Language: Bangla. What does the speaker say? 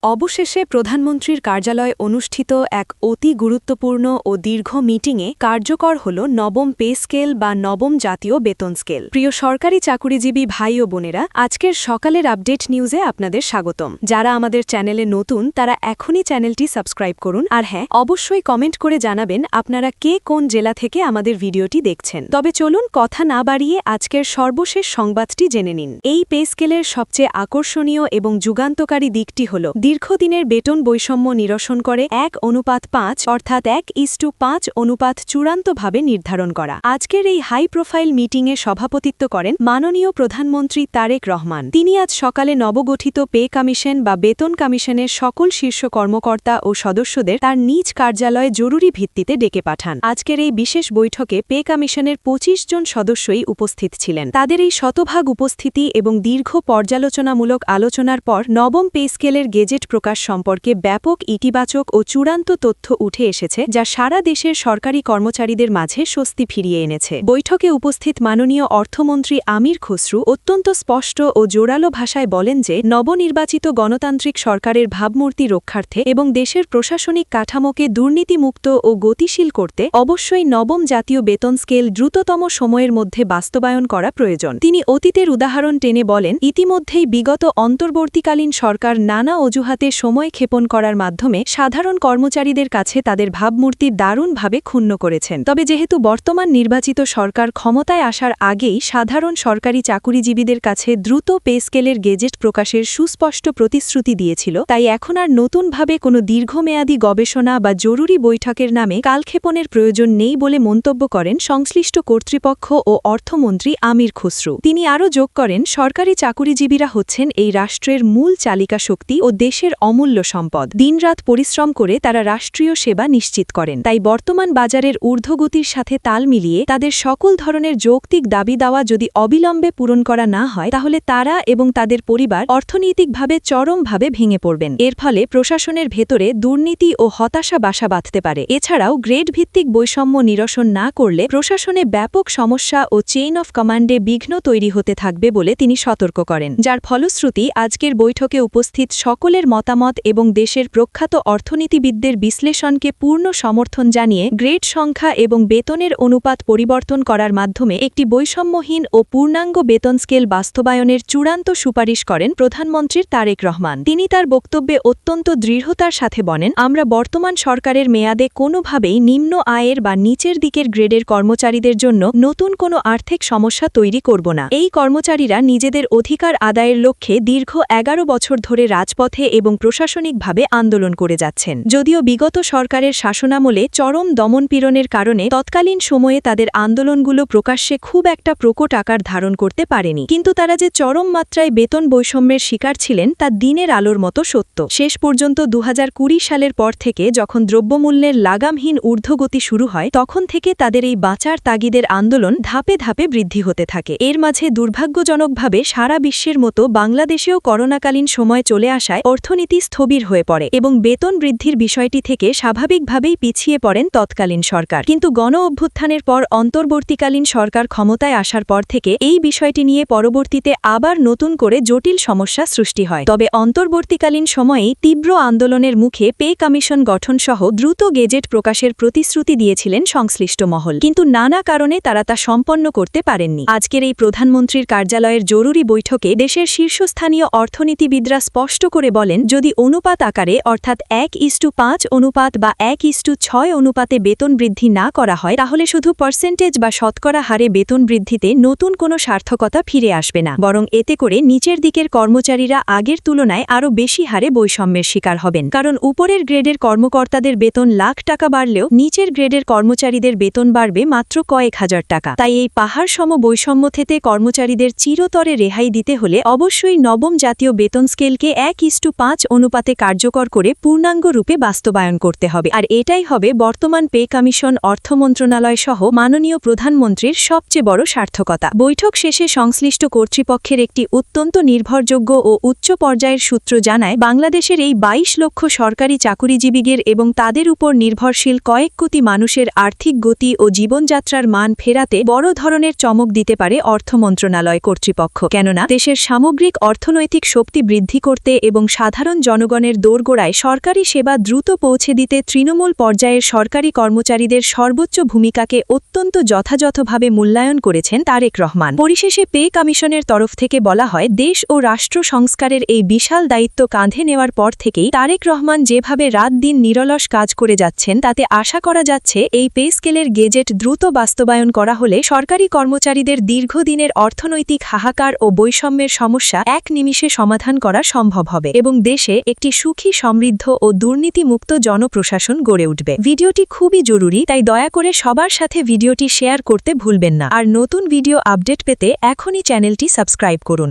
অবশেষে প্রধানমন্ত্রীর কার্যালয়ে অনুষ্ঠিত এক অতি গুরুত্বপূর্ণ ও দীর্ঘ মিটিংয়ে কার্যকর হল নবম পে স্কেল বা নবম জাতীয় বেতন স্কেল। প্রিয় সরকারি চাকুরিজীবী ভাই ও বোনেরা, আজকের সকালের আপডেট নিউজে আপনাদের স্বাগতম। যারা আমাদের চ্যানেলে নতুন তারা এখনই চ্যানেলটি সাবস্ক্রাইব করুন, আর হ্যাঁ, অবশ্যই কমেন্ট করে জানাবেন আপনারা কে কোন জেলা থেকে আমাদের ভিডিওটি দেখছেন। তবে চলুন কথা না বাড়িয়ে আজকের সর্বশেষ সংবাদটি জেনে নিন। এই পে স্কেলের সবচেয়ে আকর্ষণীয় এবং যুগান্তকারী দিকটি হল দীর্ঘদিনের বেতন বৈষম্য নিরসন করে 1:5 অর্থাৎ 1:5 অনুপাত চূড়ান্তভাবে নির্ধারণ করা। আজকের এই হাই প্রোফাইল মিটিংয়ে সভাপতিত্ব করেন মাননীয় প্রধানমন্ত্রী তারেক রহমান। তিনি আজ সকালে নবগঠিত পে কমিশন বা বেতন কমিশনের সকল শীর্ষ কর্মকর্তা ও সদস্যদের তার নিজ কার্যালয়ে জরুরি ভিত্তিতে ডেকে পাঠান। আজকের এই বিশেষ বৈঠকে পে কমিশনের 25 জন সদস্যই উপস্থিত ছিলেন। তাদের এই শতভাগ উপস্থিতি এবং দীর্ঘ পর্যালোচনামূলক আলোচনার পর নবম পে স্কেলের গেজেট প্রকাশ সম্পর্কে ব্যাপক ইতিবাচক ও চূড়ান্ত তথ্য উঠে এসেছে, যা সারা দেশের সরকারি কর্মচারীদের মাঝে স্বস্তি ফিরিয়ে এনেছে। বৈঠকে উপস্থিত মাননীয় অর্থমন্ত্রী আমির খসরু অত্যন্ত স্পষ্ট ও জোরালো ভাষায় বলেন যে নবনির্বাচিত গণতান্ত্রিক সরকারের ভাবমূর্তি রক্ষার্থে এবং দেশের প্রশাসনিক কাঠামোকে দুর্নীতিমুক্ত ও গতিশীল করতে অবশ্যই নবম জাতীয় বেতন স্কেল দ্রুততম সময়ের মধ্যে বাস্তবায়ন করা প্রয়োজন। তিনি অতীতের উদাহরণ টেনে বলেন, ইতিমধ্যেই বিগত অন্তর্বর্তীকালীন সরকার নানা অজুহাতে সময় ক্ষেপণ করার মাধ্যমে সাধারণ কর্মচারীদের কাছে তাদের ভাবমূর্তি দারুণভাবে ক্ষুণ্ণ করেছেন। তবে যেহেতু বর্তমান নির্বাচিত সরকার ক্ষমতায় আসার আগেই সাধারণ সরকারি চাকুরিজীবীদের কাছে দ্রুত পে স্কেলের গেজেট প্রকাশের সুস্পষ্ট প্রতিশ্রুতি দিয়েছিল, তাই এখন আর নতুনভাবে কোনো দীর্ঘমেয়াদী গবেষণা বা জরুরি বৈঠকের নামে কালক্ষেপণের প্রয়োজন নেই বলে মন্তব্য করেন সংশ্লিষ্ট কর্তৃপক্ষ ও অর্থমন্ত্রী আমির খসরু। তিনি আরও যোগ করেন, সরকারি চাকুরিজীবীরা হচ্ছেন এই রাষ্ট্রের মূল চালিকা শক্তি ও দেশের অমূল্য সম্পদ। দিনরাত পরিশ্রম করে তারা রাষ্ট্রীয় সেবা নিশ্চিত করেন। তাই বর্তমান বাজারের ঊর্ধ্বগতির সাথে তাল মিলিয়ে তাদের সকল ধরনের যৌক্তিক দাবি দাওয়া যদি অবিলম্বে পূরণ করা না হয়, তাহলে তারা এবং তাদের পরিবার অর্থনৈতিকভাবে চরমভাবে ভেঙে পড়বেন। এর ফলে প্রশাসনের ভেতরে দুর্নীতি ও হতাশা বাসা বাঁধতে পারে। এছাড়াও গ্রেড ভিত্তিক বৈষম্য নিরসন না করলে প্রশাসনে ব্যাপক সমস্যা ও চেইন অফ কমান্ডে বিঘ্ন তৈরি হতে থাকবে বলে তিনি সতর্ক করেন, যার ফলশ্রুতি আজকের বৈঠকে উপস্থিত সকলের মতামত এবং দেশের প্রখ্যাত অর্থনীতিবিদদের বিশ্লেষণকে পূর্ণ সমর্থন জানিয়ে গ্রেড সংখ্যা এবং বেতনের অনুপাত পরিবর্তন করার মাধ্যমে একটি বৈষম্যহীন ও পূর্ণাঙ্গ বেতন স্কেল বাস্তবায়নের চূড়ান্ত সুপারিশ করেন প্রধানমন্ত্রী তারেক রহমান। তিনি তার বক্তব্যে অত্যন্ত দৃঢ়তার সাথে বলেন, আমরা বর্তমান সরকারের মেয়াদে কোনোভাবেই নিম্ন আয়ের বা নিচের দিকের গ্রেডের কর্মচারীদের জন্য নতুন কোনো আর্থিক সমস্যা তৈরি করব না। এই কর্মচারীরা নিজেদের অধিকার আদায়ের লক্ষ্যে দীর্ঘ 11 বছর ধরে রাজপথে এবং প্রশাসনিকভাবে আন্দোলন করে যাচ্ছেন। যদিও বিগত সরকারের শাসনামলে চরম দমনপীড়নের কারণে তৎকালীন সময়ে তাদের আন্দোলনগুলো প্রকাশ্যে খুব একটা প্রকট আকার ধারণ করতে পারেনি, কিন্তু তারা যে চরম মাত্রায় বেতন বৈষম্যের শিকার ছিলেন তা দিনের আলোর মতো সত্য। শেষ পর্যন্ত 2020 সালের পর থেকে যখন দ্রব্যমূল্যের লাগামহীন ঊর্ধ্বগতি শুরু হয়, তখন থেকে তাদের এই বাঁচার তাগিদের আন্দোলন ধাপে ধাপে বৃদ্ধি হতে থাকে। এর মাঝে দুর্ভাগ্যজনকভাবে সারা বিশ্বের মতো বাংলাদেশেও করোনাকালীন সময় চলে আসায় অর্থনীতি স্থবির হয়ে পড়ে এবং বেতন বৃদ্ধির বিষয়টি থেকে স্বাভাবিকভাবেই পিছিয়ে পড়েন তৎকালীন সরকার। কিন্তু গণ অভ্যুত্থানের পর অন্তর্বর্তীকালীন সরকার ক্ষমতায় আসার পর থেকে এই বিষয়টি নিয়ে পরবর্তীতে আবার নতুন করে জটিল সমস্যা সৃষ্টি হয়। তবে অন্তর্বর্তীকালীন সময়েই তীব্র আন্দোলনের মুখে পে কমিশন গঠনসহ দ্রুত গেজেট প্রকাশের প্রতিশ্রুতি দিয়েছিলেন সংশ্লিষ্ট মহল, কিন্তু নানা কারণে তারা তা সম্পন্ন করতে পারেননি। আজকের এই প্রধানমন্ত্রীর কার্যালয়ের জরুরি বৈঠকে দেশের শীর্ষস্থানীয় অর্থনীতিবিদরা স্পষ্ট করে বলেন, যদি অনুপাত আকারে অর্থাৎ 1:5 অনুপাত বা 1:6 অনুপাতে বেতন বৃদ্ধি না করা হয়, তাহলে শুধু পার্সেন্টেজ বা শতকরা হারে বেতন বৃদ্ধিতে নতুন কোনো সার্থকতা ফিরে আসবে না, বরং এতে করে নিচের দিকের কর্মচারীরা আগের তুলনায় আরও বেশি হারে বৈষম্যের শিকার হবেন। কারণ উপরের গ্রেডের কর্মকর্তাদের বেতন লাখ টাকা বাড়লেও নিচের গ্রেডের কর্মচারীদের বেতন বাড়বে মাত্র কয়েক হাজার টাকা। তাই এই পাহাড়সম বৈষম্য থেকে কর্মচারীদের চিরতরে রেহাই দিতে হলে অবশ্যই নবম জাতীয় বেতন স্কেলকে 1:5 অনুপাতে কার্যকর করে পূর্ণাঙ্গ রূপে বাস্তবায়ন করতে হবে। আর এটাই হবে বর্তমান পে কমিশন, অর্থ মন্ত্রণালয় সহ মাননীয় প্রধানমন্ত্রীর সবচেয়ে বড় সার্থকতা। বৈঠক শেষে সংশ্লিষ্ট কর্তৃপক্ষের একটি অত্যন্ত নির্ভরযোগ্য ও উচ্চ পর্যায়ের সূত্র জানায়, বাংলাদেশের এই 22 লক্ষ সরকারি চাকুরিজীবীদের এবং তাদের উপর নির্ভরশীল কয়েক কোটি মানুষের আর্থিক গতি ও জীবনযাত্রার মান ফেরাতে বড় ধরনের চমক দিতে পারে অর্থ মন্ত্রণালয় কর্তৃপক্ষ। কেননা দেশের সামগ্রিক অর্থনৈতিক শক্তি বৃদ্ধি করতে এবং সাধারণ জনগণের দোরগোড়ায় সরকারি সেবা দ্রুত পৌঁছে দিতে তৃণমূল পর্যায়ের সরকারি কর্মচারীদের সর্বোচ্চ ভূমিকাকে অত্যন্ত যথাযথভাবে মূল্যায়ন করেছেন তারেক রহমান। পরিশেষে পে কমিশনের তরফ থেকে বলা হয়, দেশ ও রাষ্ট্র সংস্কারের এই বিশাল দায়িত্ব কাঁধে নেওয়ার পর থেকেই তারেক রহমান যেভাবে রাত দিন নিরলস কাজ করে যাচ্ছেন, তাতে আশা করা যাচ্ছে এই পে স্কেলের গেজেট দ্রুত বাস্তবায়ন করা হলে সরকারি কর্মচারীদের দীর্ঘদিনের অর্থনৈতিক হাহাকার ও বৈষম্যের সমস্যা এক নিমিষে সমাধান করা সম্ভব হবে এবং দেশে একটি সুখী, সমৃদ্ধ ও দুর্নীতিমুক্ত জনপ্রশাসন গড়ে উঠবে। ভিডিওটি খুবই জরুরি, তাই দয়া করে সবার সাথে ভিডিওটি শেয়ার করতে ভুলবেন না। আর নতুন ভিডিও আপডেট পেতে এখনই চ্যানেলটি সাবস্ক্রাইব করুন।